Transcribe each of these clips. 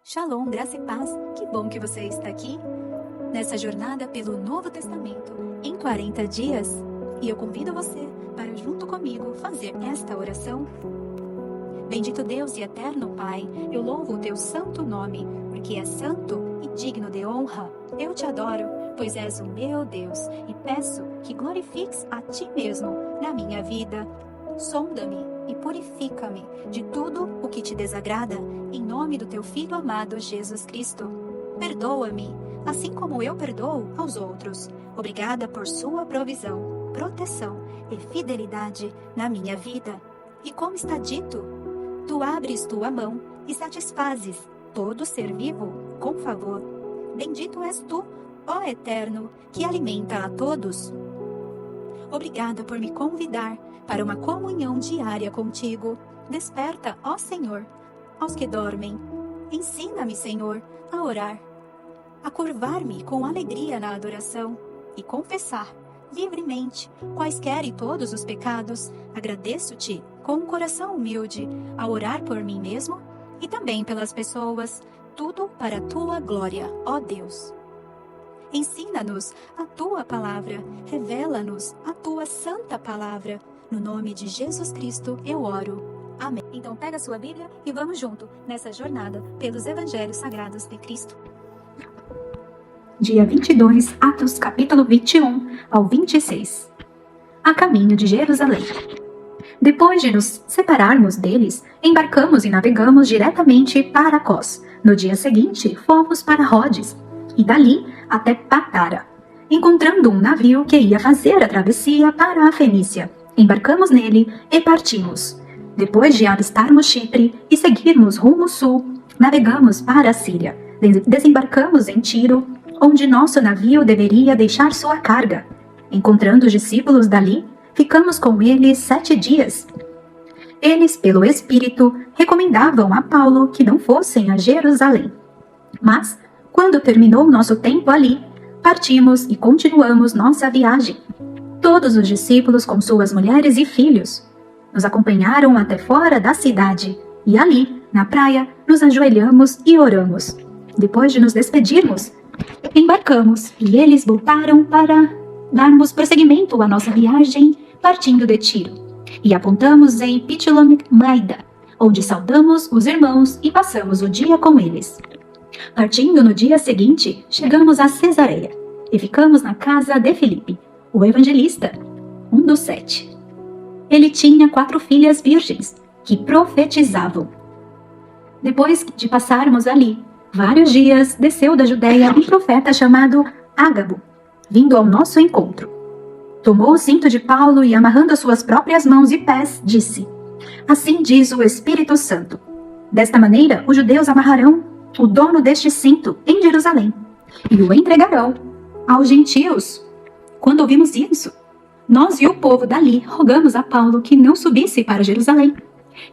Shalom, graça e paz. Que bom que você está aqui nessa jornada pelo Novo Testamento em 40 dias. E eu convido você para, junto comigo, fazer esta oração. Bendito Deus e eterno Pai, eu louvo o teu santo nome, porque é santo e digno de honra. Eu te adoro, pois és o meu Deus, e peço que glorifiques a ti mesmo na minha vida. Sonda-me e purifica-me de tudo o que te desagrada, em nome do teu Filho amado Jesus Cristo. Perdoa-me, assim como eu perdoo aos outros. Obrigada por sua provisão, proteção e fidelidade na minha vida. E como está dito, tu abres tua mão e satisfazes todo ser vivo com favor. Bendito és tu, ó Eterno, que alimenta a todos. Obrigada por me convidar para uma comunhão diária contigo. Desperta, ó Senhor, aos que dormem. Ensina-me, Senhor, a orar, a curvar-me com alegria na adoração e confessar livremente quaisquer e todos os pecados. Agradeço-te com um coração humilde a orar por mim mesmo e também pelas pessoas, tudo para a tua glória, ó Deus. Ensina-nos a tua palavra, revela-nos a tua santa palavra. No nome de Jesus Cristo eu oro. Amém. Então pega a sua Bíblia e vamos junto nessa jornada pelos Evangelhos Sagrados de Cristo. Dia 22, Atos capítulo 21 ao 26. A caminho de Jerusalém. Depois de nos separarmos deles, embarcamos e navegamos diretamente para Cós. No dia seguinte, fomos para Rhodes e dali até Patara, encontrando um navio que ia fazer a travessia para a Fenícia. Embarcamos nele e partimos. Depois de avistarmos Chipre e seguirmos rumo sul, navegamos para a Síria. Desembarcamos em Tiro, onde nosso navio deveria deixar sua carga. Encontrando os discípulos dali, ficamos com eles 7 dias. Eles, pelo Espírito, recomendavam a Paulo que não fossem a Jerusalém. Mas, quando terminou nosso tempo ali, partimos e continuamos nossa viagem. Todos os discípulos com suas mulheres e filhos nos acompanharam até fora da cidade e ali, na praia, nos ajoelhamos e oramos. Depois de nos despedirmos, embarcamos e eles voltaram para darmos prosseguimento à nossa viagem partindo de Tiro. E apontamos em Pitolamaida, onde saudamos os irmãos e passamos o dia com eles. Partindo no dia seguinte, chegamos a Cesareia e ficamos na casa de Filipe, o evangelista, um dos 7. Ele tinha 4 filhas virgens que profetizavam. Depois de passarmos ali vários dias, desceu da Judéia um profeta chamado Ágabo, vindo ao nosso encontro. Tomou o cinto de Paulo e, amarrando as suas próprias mãos e pés, disse: Assim diz o Espírito Santo. Desta maneira, os judeus amarrarão o dono deste cinto em Jerusalém e o entregarão aos gentios. Quando ouvimos isso, nós e o povo dali rogamos a Paulo que não subisse para Jerusalém.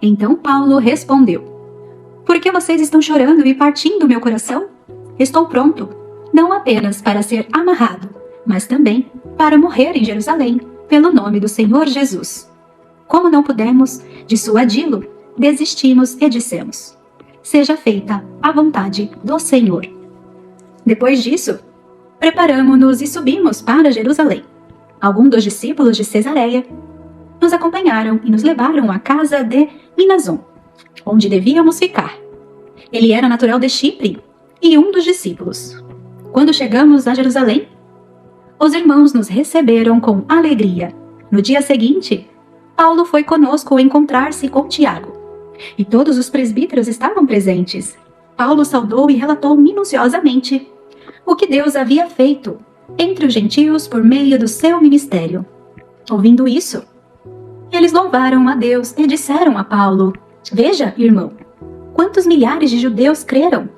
Então Paulo respondeu: Por que vocês estão chorando e partindo meu coração? Estou pronto, não apenas para ser amarrado, mas também para morrer em Jerusalém, pelo nome do Senhor Jesus. Como não pudemos dissuadi-lo, desistimos e dissemos: Seja feita a vontade do Senhor. Depois disso, preparamo-nos e subimos para Jerusalém. Alguns dos discípulos de Cesareia nos acompanharam e nos levaram à casa de Mnason, onde devíamos ficar. Ele era natural de Chipre e um dos discípulos. Quando chegamos a Jerusalém, os irmãos nos receberam com alegria. No dia seguinte, Paulo foi conosco encontrar-se com Tiago, e todos os presbíteros estavam presentes. Paulo saudou e relatou minuciosamente o que Deus havia feito entre os gentios por meio do seu ministério. Ouvindo isso, eles louvaram a Deus e disseram a Paulo: Veja, irmão, quantos milhares de judeus creram,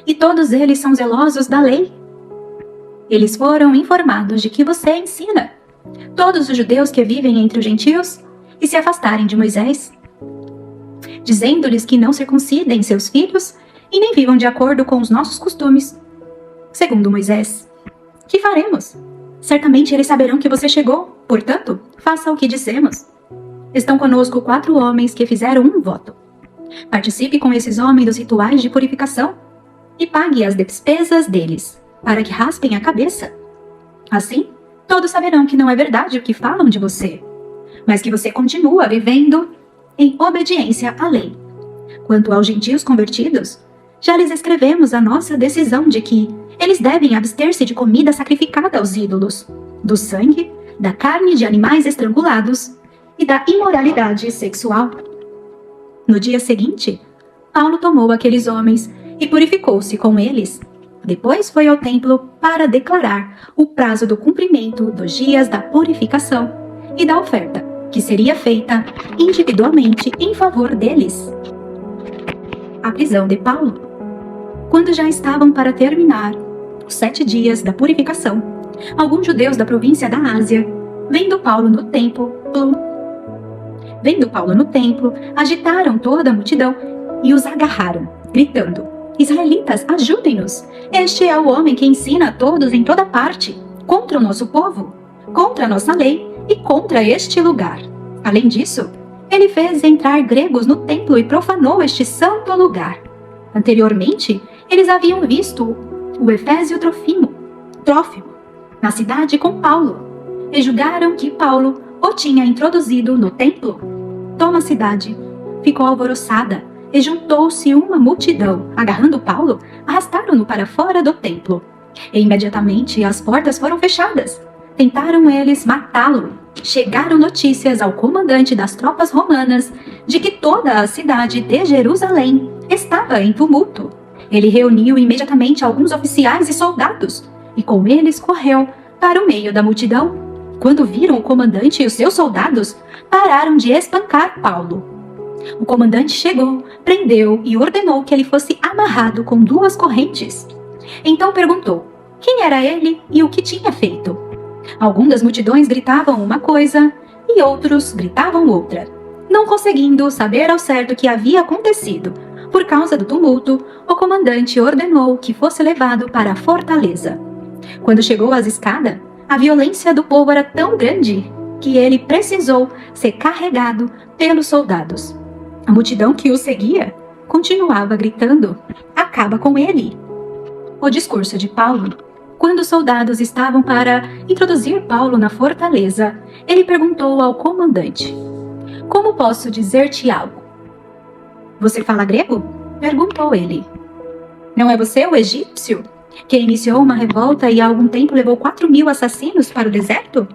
e todos eles são zelosos da lei. Eles foram informados de que você ensina todos os judeus que vivem entre os gentios e se afastarem de Moisés, dizendo-lhes que não circuncidem seus filhos e nem vivam de acordo com os nossos costumes, segundo Moisés. Que faremos? Certamente eles saberão que você chegou, portanto, faça o que dissemos. Estão conosco 4 homens que fizeram um voto. Participe com esses homens dos rituais de purificação e pague as despesas deles, para que raspem a cabeça. Assim, todos saberão que não é verdade o que falam de você, mas que você continua vivendo em obediência à lei. Quanto aos gentios convertidos, já lhes escrevemos a nossa decisão de que eles devem abster-se de comida sacrificada aos ídolos, do sangue, da carne de animais estrangulados e da imoralidade sexual. No dia seguinte, Paulo tomou aqueles homens e purificou-se com eles. Depois foi ao templo para declarar o prazo do cumprimento dos dias da purificação e da oferta, que seria feita individualmente em favor deles. A prisão de Paulo. Quando já estavam para terminar os 7 dias da purificação, alguns judeus da província da Ásia, vendo Paulo no templo, agitaram toda a multidão e os agarraram, gritando: Israelitas, ajudem-nos! Este é o homem que ensina a todos em toda parte, contra o nosso povo, contra a nossa lei e contra este lugar. Além disso, ele fez entrar gregos no templo e profanou este santo lugar. Anteriormente, eles haviam visto o efésio Trófimo na cidade com Paulo e julgaram que Paulo o tinha introduzido no templo. Toda a cidade ficou alvoroçada e juntou-se uma multidão. Agarrando Paulo, arrastaram-no para fora do templo. E imediatamente as portas foram fechadas. Tentaram eles matá-lo. Chegaram notícias ao comandante das tropas romanas de que toda a cidade de Jerusalém estava em tumulto. Ele reuniu imediatamente alguns oficiais e soldados e com eles correu para o meio da multidão. Quando viram o comandante e os seus soldados, pararam de espancar Paulo. O comandante chegou, prendeu e ordenou que ele fosse amarrado com 2 correntes. Então perguntou quem era ele e o que tinha feito. Alguns das multidões gritavam uma coisa e outros gritavam outra, não conseguindo saber ao certo o que havia acontecido. Por causa do tumulto, o comandante ordenou que fosse levado para a fortaleza. Quando chegou às escadas, a violência do povo era tão grande que ele precisou ser carregado pelos soldados. A multidão que o seguia continuava gritando: acaba com ele! O discurso de Paulo. Quando os soldados estavam para introduzir Paulo na fortaleza, ele perguntou ao comandante: como posso dizer-te algo? Você fala grego? Perguntou ele. Não é você o egípcio que iniciou uma revolta e há algum tempo levou 4.000 assassinos para o deserto?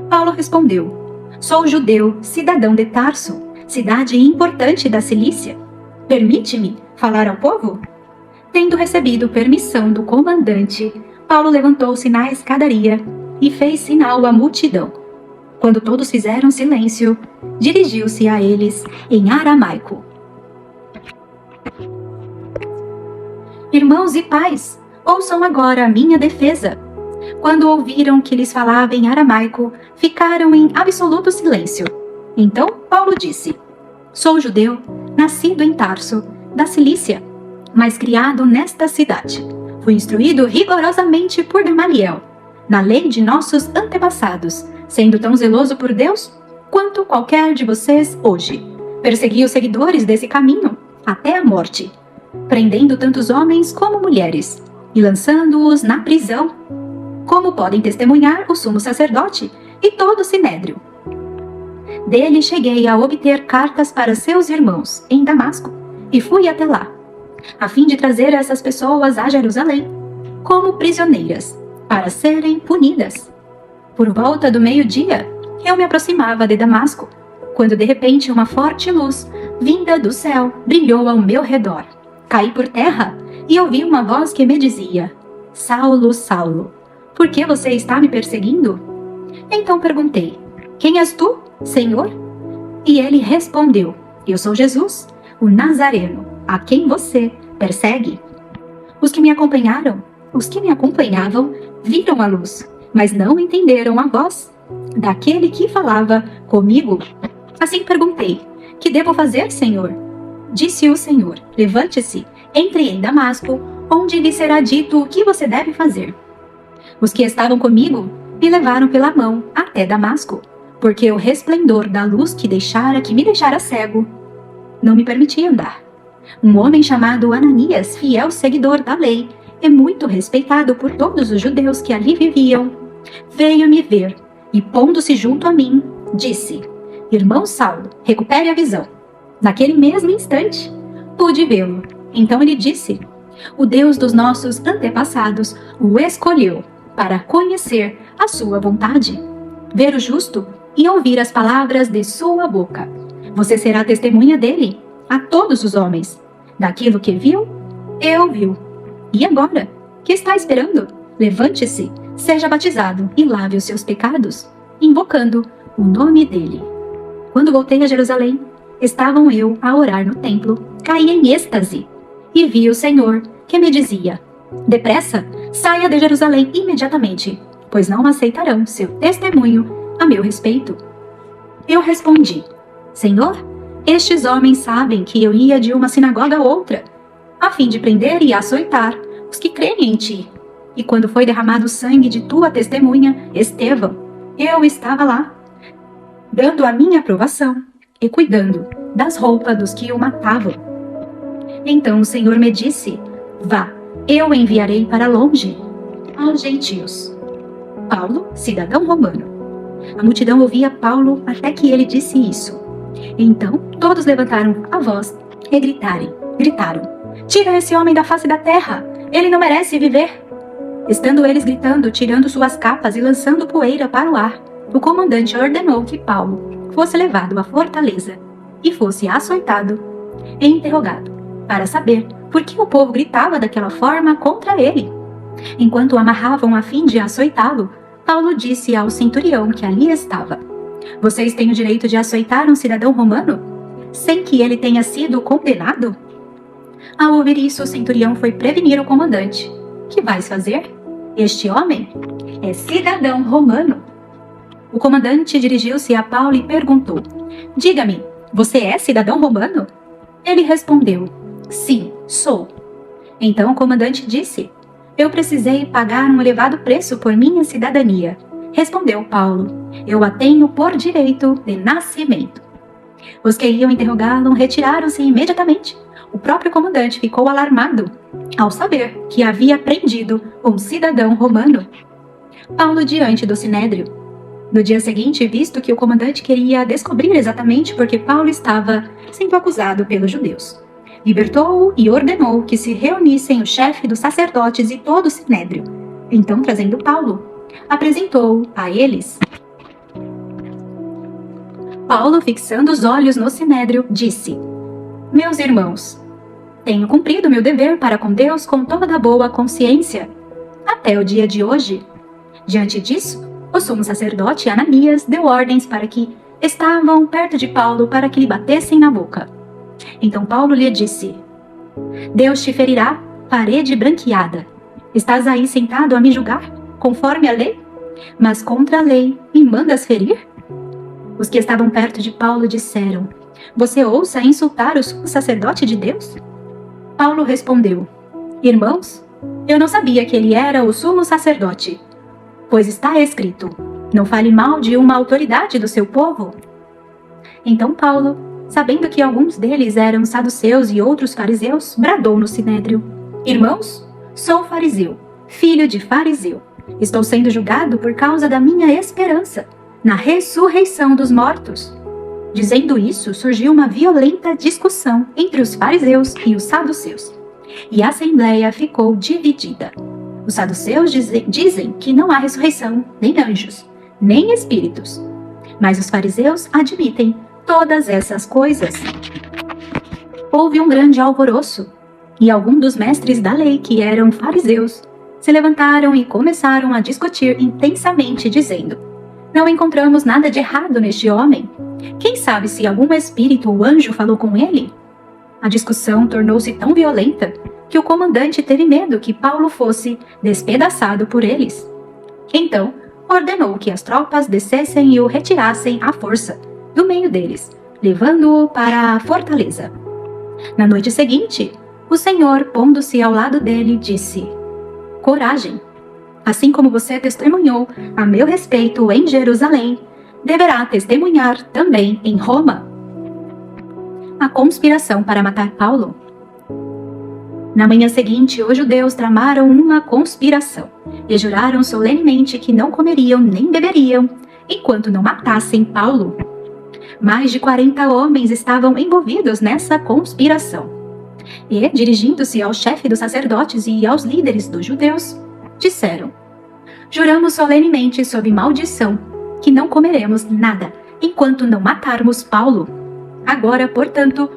Paulo respondeu: sou judeu, cidadão de Tarso, cidade importante da Cilícia. Permite-me falar ao povo? Tendo recebido permissão do comandante, Paulo levantou-se na escadaria e fez sinal à multidão. Quando todos fizeram silêncio, dirigiu-se a eles em aramaico. Irmãos e pais, ouçam agora a minha defesa. Quando ouviram que lhes falava em aramaico, ficaram em absoluto silêncio. Então Paulo disse: sou judeu, nascido em Tarso, da Cilícia, mas criado nesta cidade. Fui instruído rigorosamente por Gamaliel, na lei de nossos antepassados, sendo tão zeloso por Deus quanto qualquer de vocês hoje. Persegui os seguidores desse caminho até a morte, prendendo tantos homens como mulheres e lançando-os na prisão, como podem testemunhar o sumo sacerdote e todo o sinédrio. Dele cheguei a obter cartas para seus irmãos em Damasco e fui até lá, a fim de trazer essas pessoas a Jerusalém como prisioneiras, para serem punidas. Por volta do meio-dia, eu me aproximava de Damasco, quando de repente uma forte luz, vinda do céu, brilhou ao meu redor. Caí por terra e ouvi uma voz que me dizia: Saulo, Saulo, por que você está me perseguindo? Então perguntei: quem és tu, Senhor? E ele respondeu: eu sou Jesus, o Nazareno, a quem você persegue. Os que me acompanhavam, viram a luz, mas não entenderam a voz daquele que falava comigo. Assim perguntei: que devo fazer, Senhor? Disse o Senhor: levante-se, entre em Damasco, onde lhe será dito o que você deve fazer. Os que estavam comigo me levaram pela mão até Damasco, porque o resplendor da luz que me deixara cego não me permitia andar. Um homem chamado Ananias, fiel seguidor da lei e muito respeitado por todos os judeus que ali viviam, veio me ver e, pondo-se junto a mim, disse: Irmão Saulo, recupere a visão. Naquele mesmo instante, pude vê-lo. Então ele disse: O Deus dos nossos antepassados o escolheu para conhecer a sua vontade, ver o justo e ouvir as palavras de sua boca. Você será testemunha dele a todos os homens. Daquilo que viu, eu viu. E agora, que está esperando? Levante-se, seja batizado e lave os seus pecados, invocando o nome dele. Quando voltei a Jerusalém, estavam eu a orar no templo, caí em êxtase e vi o Senhor que me dizia: Depressa, saia de Jerusalém imediatamente, pois não aceitarão seu testemunho a meu respeito. Eu respondi: Senhor, estes homens sabem que eu ia de uma sinagoga a outra, a fim de prender e açoitar os que creem em ti. E quando foi derramado o sangue de tua testemunha, Estevão, eu estava lá, dando a minha aprovação e cuidando das roupas dos que o matavam. Então o Senhor me disse: Vá, eu o enviarei para longe, aos gentios. Paulo, cidadão romano. A multidão ouvia Paulo até que ele disse isso. Então todos levantaram a voz e gritaram: Tira esse homem da face da terra! Ele não merece viver! Estando eles gritando, tirando suas capas e lançando poeira para o ar, o comandante ordenou que Paulo fosse levado à fortaleza e fosse açoitado e interrogado, para saber por que o povo gritava daquela forma contra ele. Enquanto o amarravam a fim de açoitá-lo, Paulo disse ao centurião que ali estava: Vocês têm o direito de açoitar um cidadão romano, sem que ele tenha sido condenado? Ao ouvir isso, o centurião foi prevenir o comandante. Que vais fazer? Este homem é cidadão romano. O comandante dirigiu-se a Paulo e perguntou: Diga-me, você é cidadão romano? Ele respondeu: Sim, sou. Então o comandante disse: Eu precisei pagar um elevado preço por minha cidadania. Respondeu Paulo: Eu a tenho por direito de nascimento. Os que iam interrogá-lo retiraram-se imediatamente. O próprio comandante ficou alarmado ao saber que havia prendido um cidadão romano. Paulo diante do sinédrio. No dia seguinte, visto que o comandante queria descobrir exatamente por que Paulo estava sendo acusado pelos judeus, libertou-o e ordenou que se reunissem o chefe dos sacerdotes e todo o sinédrio. Então, trazendo Paulo, apresentou-o a eles. Paulo, fixando os olhos no sinédrio, disse: Meus irmãos, tenho cumprido meu dever para com Deus com toda boa consciência, até o dia de hoje. Diante disso, o sumo sacerdote Ananias deu ordens para que estavam perto de Paulo para que lhe batessem na boca. Então Paulo lhe disse: Deus te ferirá, parede branqueada. Estás aí sentado a me julgar, conforme a lei? Mas contra a lei me mandas ferir? Os que estavam perto de Paulo disseram: Você ousa insultar o sumo sacerdote de Deus? Paulo respondeu: Irmãos, eu não sabia que ele era o sumo sacerdote, pois está escrito: Não fale mal de uma autoridade do seu povo. Então Paulo, sabendo que alguns deles eram saduceus e outros fariseus, bradou no sinédrio: Irmãos, sou fariseu, filho de fariseu. Estou sendo julgado por causa da minha esperança na ressurreição dos mortos. Dizendo isso, surgiu uma violenta discussão entre os fariseus e os saduceus, e a assembleia ficou dividida. Os saduceus dizem que não há ressurreição, nem anjos, nem espíritos. Mas os fariseus admitem todas essas coisas. Houve um grande alvoroço, e alguns dos mestres da lei, que eram fariseus, se levantaram e começaram a discutir intensamente, dizendo: Não encontramos nada de errado neste homem. Quem sabe se algum espírito ou anjo falou com ele? A discussão tornou-se tão violenta que o comandante teve medo que Paulo fosse despedaçado por eles. Então, ordenou que as tropas descessem e o retirassem à força do meio deles, levando-o para a fortaleza. Na noite seguinte, o Senhor, pondo-se ao lado dele, disse: Coragem! Assim como você testemunhou a meu respeito em Jerusalém, deverá testemunhar também em Roma. a conspiração para matar Paulo. Na manhã seguinte, os judeus tramaram uma conspiração e juraram solenemente que não comeriam nem beberiam enquanto não matassem Paulo. Mais de 40 homens estavam envolvidos nessa conspiração. E, dirigindo-se ao chefe dos sacerdotes e aos líderes dos judeus, disseram: juramos solenemente sob maldição que não comeremos nada enquanto não matarmos Paulo. Agora, portanto,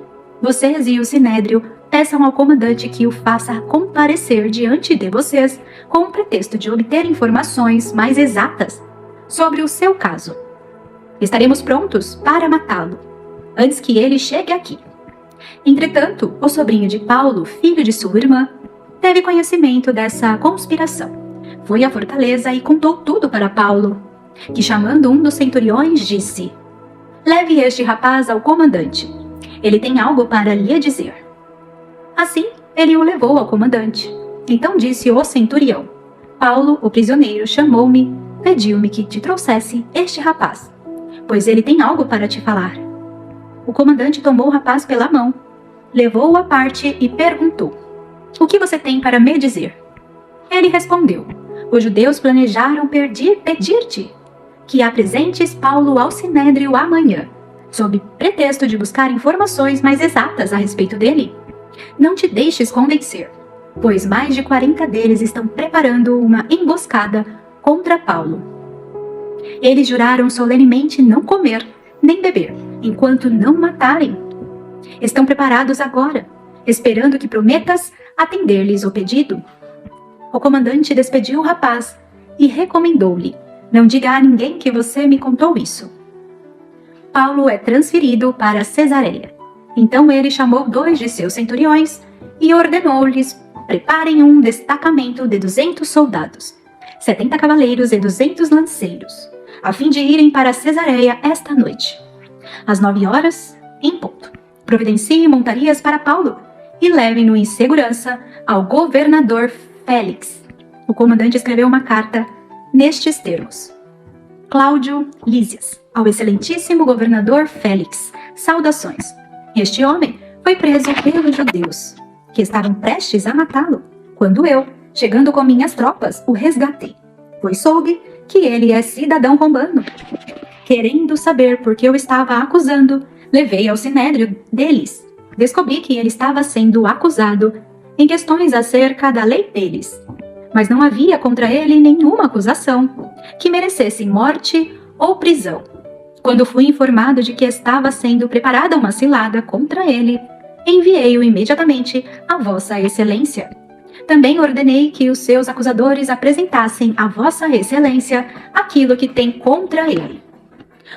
vocês e o sinédrio peçam ao comandante que o faça comparecer diante de vocês com o pretexto de obter informações mais exatas sobre o seu caso. Estaremos prontos para matá-lo antes que ele chegue aqui. Entretanto, o sobrinho de Paulo, filho de sua irmã, teve conhecimento dessa conspiração. Foi à fortaleza e contou tudo para Paulo, que, chamando um dos centuriões, disse: leve este rapaz ao comandante. Ele tem algo para lhe dizer. Assim, ele o levou ao comandante. Então disse o centurião: Paulo, o prisioneiro, chamou-me, pediu-me que te trouxesse este rapaz, pois ele tem algo para te falar. O comandante tomou o rapaz pela mão, levou-o à parte e perguntou: o que você tem para me dizer? Ele respondeu: os judeus planejaram pedir-te que apresentes Paulo ao sinédrio amanhã, sob pretexto de buscar informações mais exatas a respeito dele. Não te deixes convencer, pois mais de 40 deles estão preparando uma emboscada contra Paulo. Eles juraram solenemente não comer nem beber enquanto não matarem. Estão preparados agora, esperando que prometas atender-lhes o pedido. O comandante despediu o rapaz e recomendou-lhe: não diga a ninguém que você me contou isso. Paulo é transferido para Cesareia. Então ele chamou 2 de seus centuriões e ordenou-lhes: preparem um destacamento de 200 soldados, 70 cavaleiros e 200 lanceiros, a fim de irem para Cesareia esta noite. Às 9 horas, em ponto, providenciem montarias para Paulo e levem-no em segurança ao governador Félix. O comandante escreveu uma carta nestes termos: Cláudio Lísias, ao excelentíssimo governador Félix, saudações. Este homem foi preso pelos judeus, que estavam prestes a matá-lo, quando eu, chegando com minhas tropas, o resgatei, pois soube que ele é cidadão romano. Querendo saber por que eu estava acusando, levei ao sinédrio deles. Descobri que ele estava sendo acusado em questões acerca da lei deles, mas não havia contra ele nenhuma acusação que merecesse morte ou prisão. Quando fui informado de que estava sendo preparada uma cilada contra ele, enviei-o imediatamente a Vossa Excelência. Também ordenei que os seus acusadores apresentassem a Vossa Excelência aquilo que tem contra ele.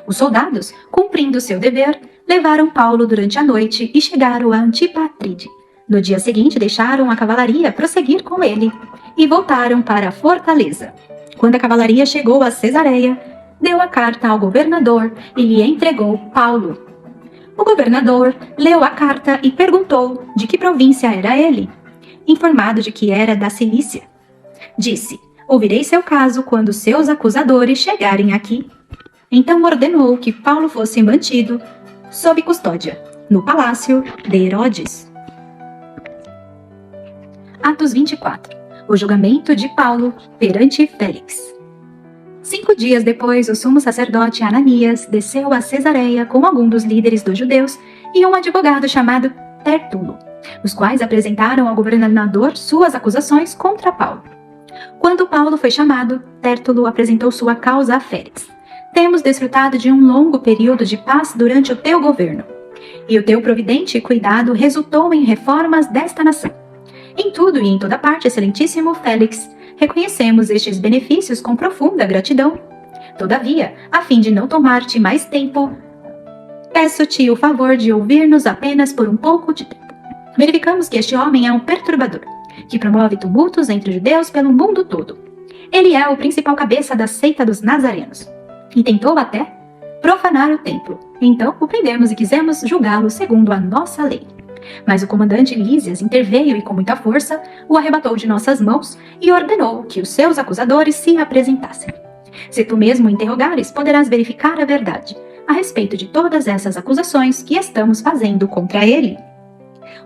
Os soldados, cumprindo seu dever, levaram Paulo durante a noite e chegaram a Antipatride. No dia seguinte, deixaram a cavalaria prosseguir com ele e voltaram para a fortaleza. Quando a cavalaria chegou a Cesareia, deu a carta ao governador e lhe entregou Paulo. O governador leu a carta e perguntou de que província era ele. Informado de que era da Cilícia, disse: ouvirei seu caso quando seus acusadores chegarem aqui. Então ordenou que Paulo fosse mantido sob custódia no palácio de Herodes. Atos 24. O julgamento de Paulo perante Félix. 5 dias depois, o sumo sacerdote Ananias desceu a Cesareia com alguns dos líderes dos judeus e um advogado chamado Tértulo, os quais apresentaram ao governador suas acusações contra Paulo. Quando Paulo foi chamado, Tértulo apresentou sua causa a Félix. Temos desfrutado de um longo período de paz durante o teu governo, e o teu providente cuidado resultou em reformas desta nação. Em tudo e em toda parte, excelentíssimo Félix, reconhecemos estes benefícios com profunda gratidão. Todavia, a fim de não tomar-te mais tempo, peço-te o favor de ouvir-nos apenas por um pouco de tempo. Verificamos que este homem é um perturbador, que promove tumultos entre os judeus pelo mundo todo. Ele é o principal cabeça da seita dos nazarenos, e tentou até profanar o templo. Então o prendemos e quisemos julgá-lo segundo a nossa lei. Mas o comandante Lísias interveio e com muita força o arrebatou de nossas mãos e ordenou que os seus acusadores se apresentassem. Se tu mesmo o interrogares, poderás verificar a verdade, a respeito de todas essas acusações que estamos fazendo contra ele.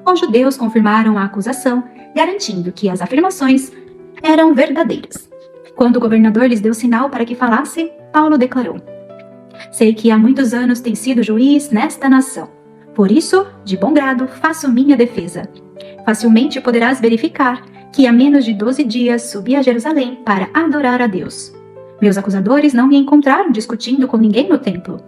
Os judeus confirmaram a acusação, garantindo que as afirmações eram verdadeiras. Quando o governador lhes deu sinal para que falasse, Paulo declarou: sei que há muitos anos tem sido juiz nesta nação. Por isso, de bom grado, faço minha defesa. Facilmente poderás verificar que há menos de 12 dias subi a Jerusalém para adorar a Deus. Meus acusadores não me encontraram discutindo com ninguém no templo,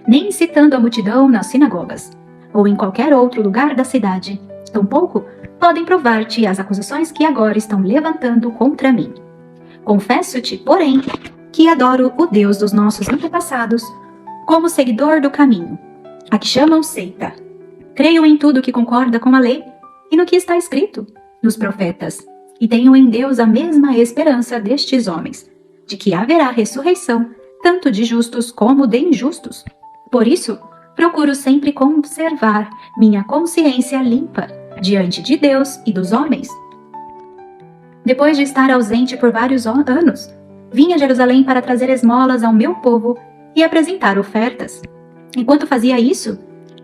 nem incitando a multidão nas sinagogas, ou em qualquer outro lugar da cidade. Tampouco podem provar-te as acusações que agora estão levantando contra mim. Confesso-te, porém, que adoro o Deus dos nossos antepassados como seguidor do caminho, a que chamam seita. Creio em tudo que concorda com a lei e no que está escrito nos profetas, e tenho em Deus a mesma esperança destes homens, de que haverá ressurreição, tanto de justos como de injustos. Por isso, procuro sempre conservar minha consciência limpa diante de Deus e dos homens. Depois de estar ausente por vários anos, vim a Jerusalém para trazer esmolas ao meu povo e apresentar ofertas. Enquanto fazia isso,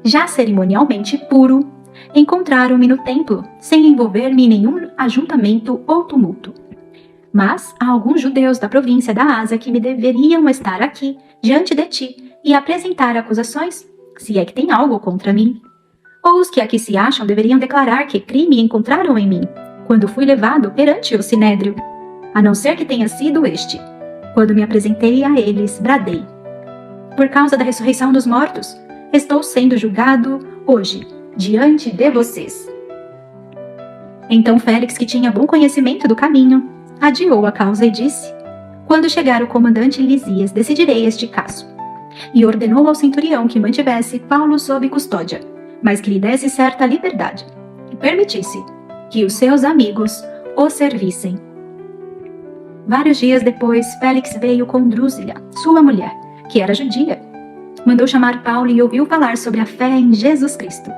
já cerimonialmente puro, encontraram-me no templo, sem envolver-me em nenhum ajuntamento ou tumulto. Mas há alguns judeus da província da Ásia que me deveriam estar aqui, diante de ti, e apresentar acusações, se é que tem algo contra mim. Ou os que aqui se acham deveriam declarar que crime encontraram em mim, quando fui levado perante o sinédrio, a não ser que tenha sido este. Quando me apresentei a eles, bradei: por causa da ressurreição dos mortos, estou sendo julgado hoje, diante de vocês. Então Félix, que tinha bom conhecimento do caminho, adiou a causa e disse: quando chegar o comandante Lisias, decidirei este caso. E ordenou ao centurião que mantivesse Paulo sob custódia, mas que lhe desse certa liberdade, e permitisse que os seus amigos o servissem. Vários dias depois, Félix veio com Drúzila, sua mulher, que era judia. Mandou chamar Paulo e ouviu falar sobre a fé em Jesus Cristo.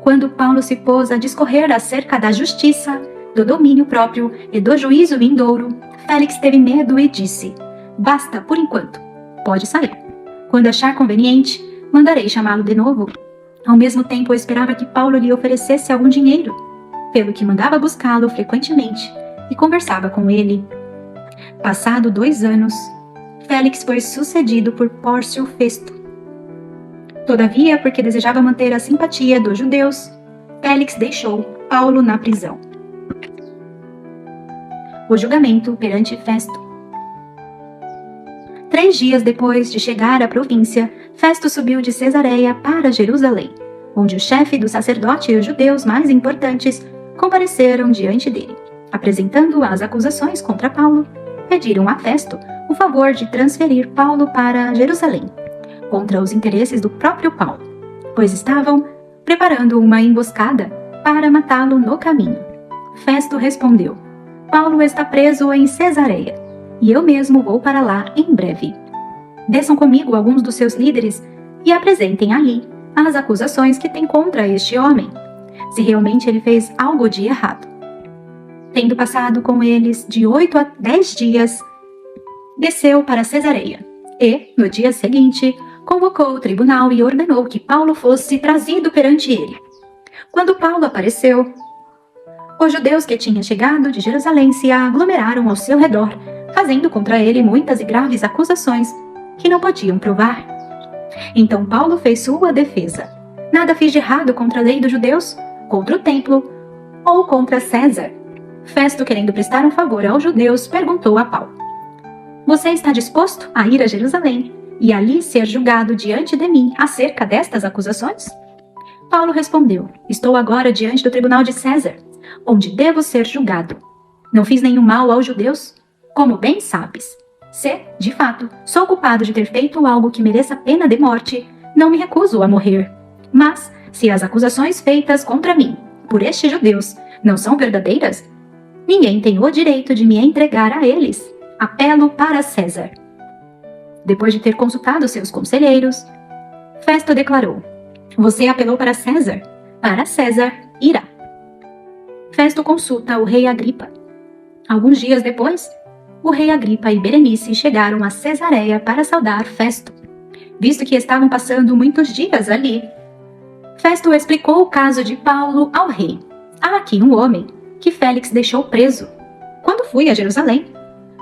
Quando Paulo se pôs a discorrer acerca da justiça, do domínio próprio e do juízo vindouro, Félix teve medo e disse: basta por enquanto, pode sair. Quando achar conveniente, mandarei chamá-lo de novo. Ao mesmo tempo, eu esperava que Paulo lhe oferecesse algum dinheiro, pelo que mandava buscá-lo frequentemente e conversava com ele. Passado 2 anos, Félix foi sucedido por Pórcio Festo. Todavia, porque desejava manter a simpatia dos judeus, Félix deixou Paulo na prisão. O julgamento perante Festo. 3 dias depois de chegar à província, Festo subiu de Cesareia para Jerusalém, onde o chefe dos sacerdotes e os judeus mais importantes compareceram diante dele. Apresentando as acusações contra Paulo, pediram a Festo o favor de transferir Paulo para Jerusalém, contra os interesses do próprio Paulo, pois estavam preparando uma emboscada para matá-lo no caminho. Festo respondeu: Paulo está preso em Cesareia, e eu mesmo vou para lá em breve. Desçam comigo alguns dos seus líderes e apresentem ali as acusações que têm contra este homem, se realmente ele fez algo de errado. Tendo passado com eles de 8 a 10 dias, desceu para Cesareia e, no dia seguinte, convocou o tribunal e ordenou que Paulo fosse trazido perante ele. Quando Paulo apareceu, os judeus que tinham chegado de Jerusalém se aglomeraram ao seu redor, fazendo contra ele muitas e graves acusações que não podiam provar. Então Paulo fez sua defesa: nada fiz de errado contra a lei dos judeus, contra o templo ou contra César. Festo, querendo prestar um favor aos judeus, perguntou a Paulo: você está disposto a ir a Jerusalém e ali ser julgado diante de mim acerca destas acusações? Paulo respondeu: estou agora diante do tribunal de César, onde devo ser julgado. Não fiz nenhum mal aos judeus, como bem sabes. Se, de fato, sou culpado de ter feito algo que mereça pena de morte, não me recuso a morrer. Mas, se as acusações feitas contra mim por estes judeus não são verdadeiras, ninguém tem o direito de me entregar a eles. Apelo para César. Depois de ter consultado seus conselheiros, Festo declarou: você apelou para César irá. Festo consulta o rei Agripa. Alguns dias depois, o rei Agripa e Berenice chegaram a Cesareia para saudar Festo. visto que estavam passando muitos dias ali. Festo explicou o caso de Paulo ao rei. Há aqui um homem que Félix deixou preso. Quando fui a Jerusalém,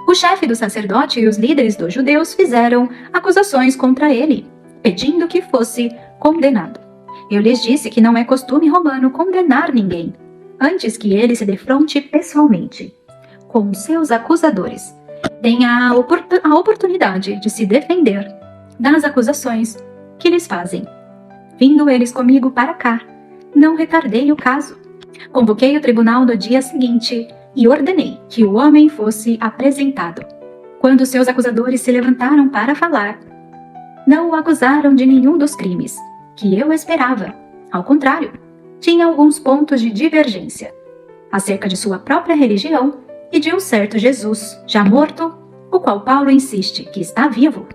o chefe do sacerdote e os líderes dos judeus fizeram acusações contra ele, pedindo que fosse condenado. Eu lhes disse que não é costume romano condenar ninguém, antes que ele se defronte pessoalmente com seus acusadores. Tenha a oportunidade de se defender das acusações que lhes fazem. Vindo eles comigo para cá, não retardei o caso. Convoquei o tribunal no dia seguinte e ordenei que o homem fosse apresentado. Quando seus acusadores se levantaram para falar, não o acusaram de nenhum dos crimes que eu esperava. Ao contrário, tinha alguns pontos de divergência acerca de sua própria religião e de um certo Jesus, já morto, o qual Paulo insiste que está vivo.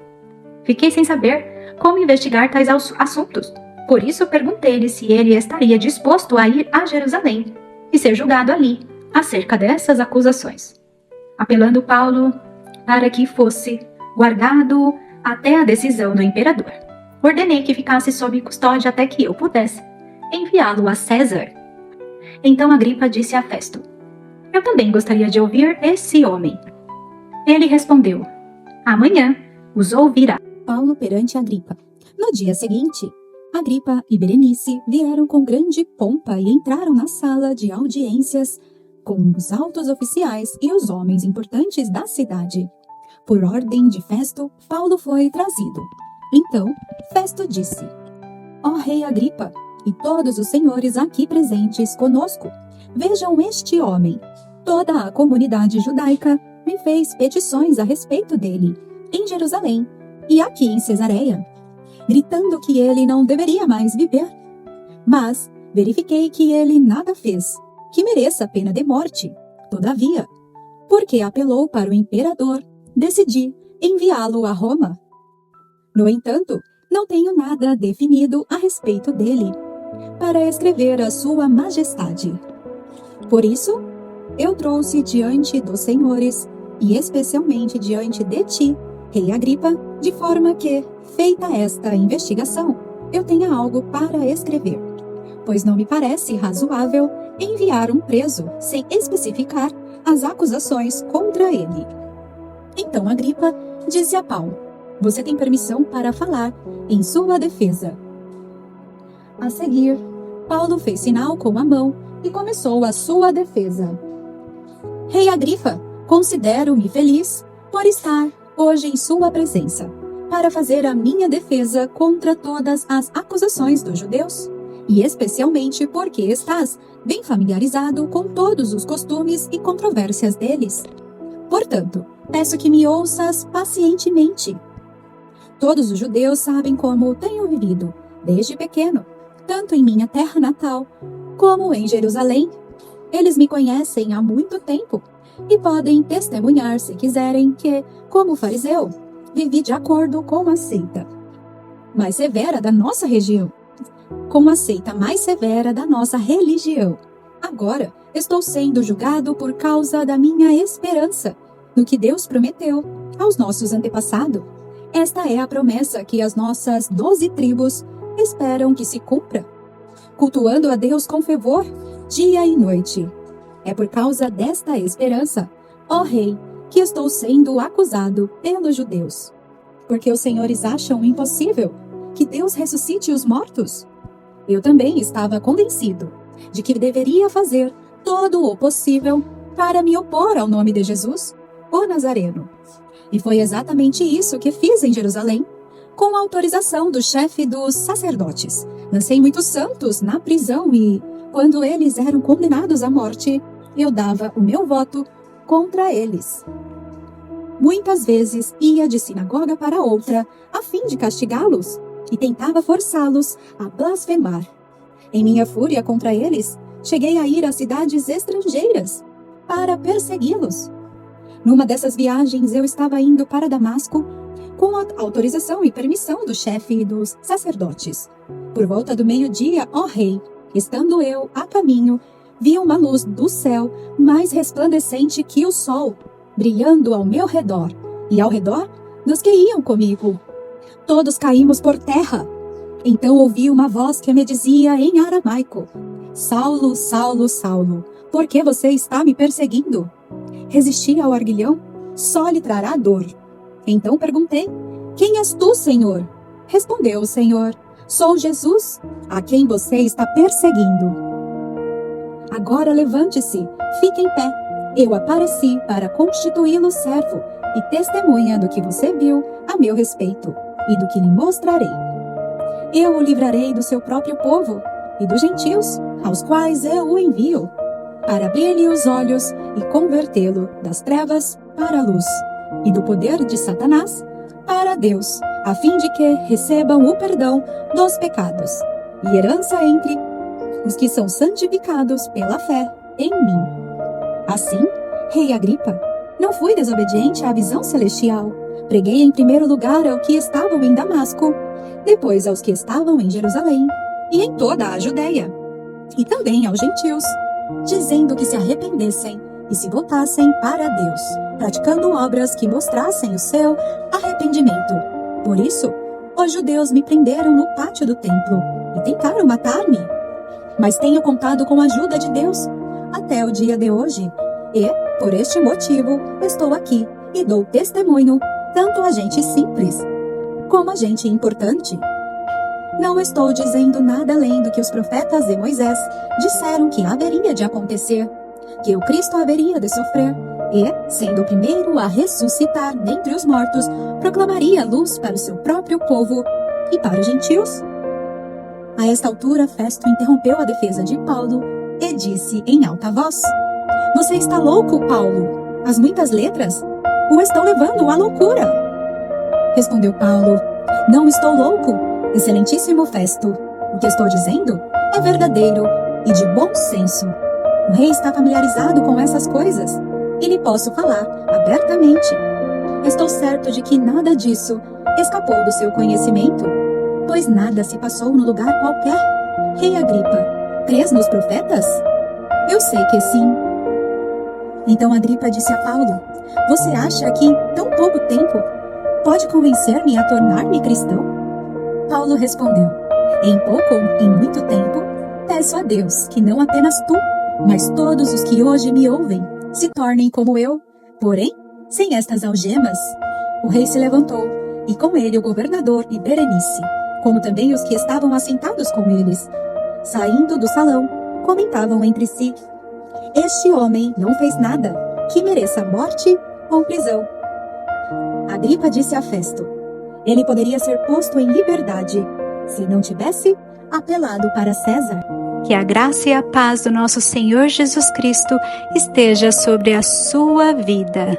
Fiquei sem saber como investigar tais assuntos. Por isso perguntei-lhe se ele estaria disposto a ir a Jerusalém e ser julgado ali acerca dessas acusações. Apelando Paulo para que fosse guardado até a decisão do imperador, ordenei que ficasse sob custódia até que eu pudesse enviá-lo a César. Então Agripa disse a Festo: eu também gostaria de ouvir esse homem. Ele respondeu: amanhã os ouvirá. Paulo perante Agripa. No dia seguinte, Agripa e Berenice vieram com grande pompa e entraram na sala de audiências com os altos oficiais e os homens importantes da cidade. Por ordem de Festo, Paulo foi trazido. Então, Festo disse: ó rei Agripa e todos os senhores aqui presentes conosco, vejam este homem. Toda a comunidade judaica me fez petições a respeito dele, em Jerusalém e aqui em Cesareia, gritando que ele não deveria mais viver. Mas verifiquei que ele nada fez que mereça a pena de morte. Todavia, porque apelou para o imperador, decidi enviá-lo a Roma. No entanto, não tenho nada definido a respeito dele para escrever a sua majestade. Por isso, eu trouxe diante dos senhores, e especialmente diante de ti, rei Agripa, de forma que, feita esta investigação, eu tenha algo para escrever, pois não me parece razoável enviar um preso sem especificar as acusações contra ele. Então Agripa disse a Paulo: você tem permissão para falar em sua defesa. A seguir, Paulo fez sinal com a mão e começou a sua defesa. Rei Agripa, considero-me feliz por estar hoje em sua presença, para fazer a minha defesa contra todas as acusações dos judeus, e especialmente porque estás bem familiarizado com todos os costumes e controvérsias deles. Portanto, peço que me ouças pacientemente. Todos os judeus sabem como tenho vivido, desde pequeno, tanto em minha terra natal, como em Jerusalém. Eles me conhecem há muito tempo e podem testemunhar, se quiserem, que, como fariseu, vivi de acordo com a seita mais severa da nossa região, com a seita mais severa da nossa religião. Agora estou sendo julgado por causa da minha esperança no que Deus prometeu aos nossos antepassados. Esta é a promessa que as nossas 12 tribos esperam que se cumpra, cultuando a Deus com fervor, dia e noite. É por causa desta esperança, ó rei, que estou sendo acusado pelos judeus. Porque os senhores acham impossível que Deus ressuscite os mortos? Eu também estava convencido de que deveria fazer todo o possível para me opor ao nome de Jesus, o Nazareno. E foi exatamente isso que fiz em Jerusalém, com a autorização do chefe dos sacerdotes. Lancei muitos santos na prisão e, quando eles eram condenados à morte, eu dava o meu voto contra eles. Muitas vezes ia de sinagoga para outra, a fim de castigá-los, e tentava forçá-los a blasfemar. Em minha fúria contra eles, cheguei a ir a cidades estrangeiras para persegui-los. Numa dessas viagens, eu estava indo para Damasco com a autorização e permissão do chefe dos sacerdotes. Por volta do meio-dia, ó rei, estando eu a caminho, vi uma luz do céu mais resplandecente que o sol, brilhando ao meu redor e ao redor dos que iam comigo. todos caímos por terra. Então ouvi uma voz que me dizia em aramaico: Saulo, Saulo, Saulo, por que você está me perseguindo? Resisti ao arguilhão, só lhe trará dor. Então perguntei: Quem és tu, Senhor? Respondeu o Senhor: Sou Jesus, a quem você está perseguindo. Agora levante-se, fique em pé. Eu apareci para constituí-lo servo e testemunha do que você viu a meu respeito e do que lhe mostrarei. Eu o livrarei do seu próprio povo e dos gentios, aos quais eu o envio, para abrir-lhe os olhos e convertê-lo das trevas para a luz, e do poder de Satanás para Deus, a fim de que recebam o perdão dos pecados e herança entre os que são santificados pela fé em mim. Assim, rei Agripa, não fui desobediente à visão celestial. Preguei em primeiro lugar ao que estavam em Damasco, depois aos que estavam em Jerusalém e em toda a Judéia, e também aos gentios, dizendo que se arrependessem e se voltassem para Deus, praticando obras que mostrassem o seu arrependimento. Por isso, os judeus me prenderam no pátio do templo e tentaram matar-me. Mas tenho contado com a ajuda de Deus até o dia de hoje, e, por este motivo, estou aqui e dou testemunho tanto a gente simples como a gente importante. Não estou dizendo nada além do que os profetas e Moisés disseram que haveria de acontecer, que o Cristo haveria de sofrer, e, sendo o primeiro a ressuscitar dentre os mortos, proclamaria luz para o seu próprio povo e para os gentios. A esta altura, Festo interrompeu a defesa de Paulo e disse em alta voz: Você está louco, Paulo? As muitas letras o estão levando à loucura. Respondeu Paulo: Não estou louco, excelentíssimo Festo. O que estou dizendo é verdadeiro e de bom senso. O rei está familiarizado com essas coisas e lhe posso falar abertamente. Estou certo de que nada disso escapou do seu conhecimento, pois nada se passou no lugar qualquer. Rei Agripa, crês nos profetas? Eu sei que sim. Então Agripa disse a Paulo: Você acha que em tão pouco tempo pode convencer-me a tornar-me cristão? Paulo respondeu: Em pouco ou em muito tempo, peço a Deus que não apenas tu, mas todos os que hoje me ouvem se tornem como eu. Porém, sem estas algemas. O rei se levantou, e com ele o governador e Berenice, como também os que estavam assentados com eles. Saindo do salão, comentavam entre si: Este homem não fez nada que mereça morte ou prisão. Agripa disse a Festo: Ele poderia ser posto em liberdade, se não tivesse apelado para César. Que a graça e a paz do nosso Senhor Jesus Cristo esteja sobre a sua vida.